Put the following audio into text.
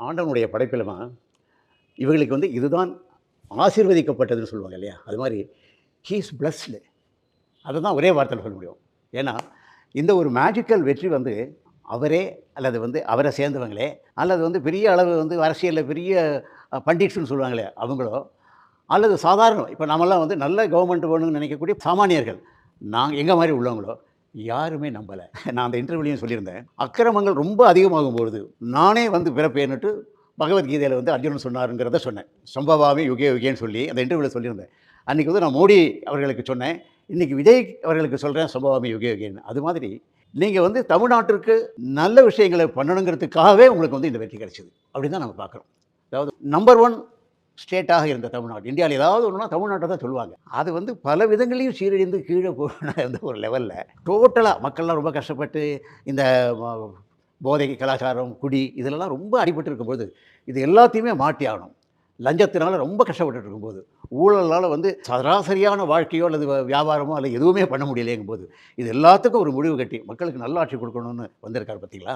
ஆண்டவனுடைய படைப்பிலமா இவங்களுக்கு வந்து இதுதான் ஆசீர்வதிக்கப்பட்டதுன்னு சொல்லுவாங்க இல்லையா? அது மாரி ஹி இஸ் பிளஸ்டு. அத தான் ஒரே வார்த்தையில சொல்ல முடியும். ஏன்னா, இந்த ஒரு மேஜிக்கல் வெற்றி வந்து அவரே அல்லது வந்து அவர சேர்ந்தவங்களே, அல்லது வந்து பெரிய அளவு வந்து அரசியல்ல பெரிய பண்டிட்ஸ்ன்னு சொல்லுவாங்களே அவங்களோ, அல்லது சாதாரண இப்ப நாமெல்லாம் வந்து நல்ல கவர்மெண்ட் வேணும்னு நினைக்கக்கூடிய சாமானியர்கள், நாங்க எங்க மாரி உள்ளவங்களோ யாருமே நம்பல. நான் அந்த இன்டர்வியூலயும் சொல்லியிருந்தேன். அக்கிரமங்கள் ரொம்ப அதிகமாகும்பொழுது, நானே வந்து பிறப்பேன்னுட்டு பகவத்கீதையில வந்து அர்ஜுனன் சொன்னாருங்கிறத சொன்னேன். சம்பவாமி யுகே யுகேன்னு சொல்லி அந்த இன்டர்வியூல சொல்லியிருந்தேன். அன்னைக்கு வந்து நான் மோடி அவர்களுக்கு சொன்னேன். இன்னைக்கு விஜய் அவர்களுக்கு சொல்றேன் சம்பவாமி யுகே யுகேன்னு. அது மாதிரி நீங்க வந்து தமிழ்நாட்டிற்கு நல்ல விஷயங்கள பண்ணணுங்கிறதுக்காகவே உங்களுக்கு வந்து இந்த வெற்றி கிடைச்சது. அப்படின்னு தான் நம்ம பார்க்குறோம். அதாவது நம்பர் 1 ஸ்டேட்டாக இருந்த தமிழ்நாடு. இந்தியாவில ஏதாவது ஒண்ணுனா தமிழ்நாட்ட தான் சொல்லுவாங்க. அது வந்து பல விதங்களையும் சீரழிந்து கீழ போன அந்த ஒரு லெவல்ல டோட்டலா மக்கள்லாம் ரொம்ப கஷ்டப்பட்டு இந்த ம போதை கலாச்சாரம், குடி இதிலெல்லாம் ரொம்ப அடிபட்டு இருக்கும்போது, இது எல்லாத்தையுமே மாற்றி ஆகணும். லஞ்சத்தினால ரொம்ப கஷ்டப்பட்டுட்டு இருக்கும்போது, ஊழல்னால வந்து சராசரியான வாழ்க்கையோ அல்லது வியாபாரமோ அல்லது எதுவுமே பண்ண முடியலைங்கும்போது, இது எல்லாத்துக்கும் ஒரு முடிவு கட்டி மக்களுக்கு நல்லாட்சி குடுக்கணும்னு வந்திருக்காரு பார்த்தீங்களா?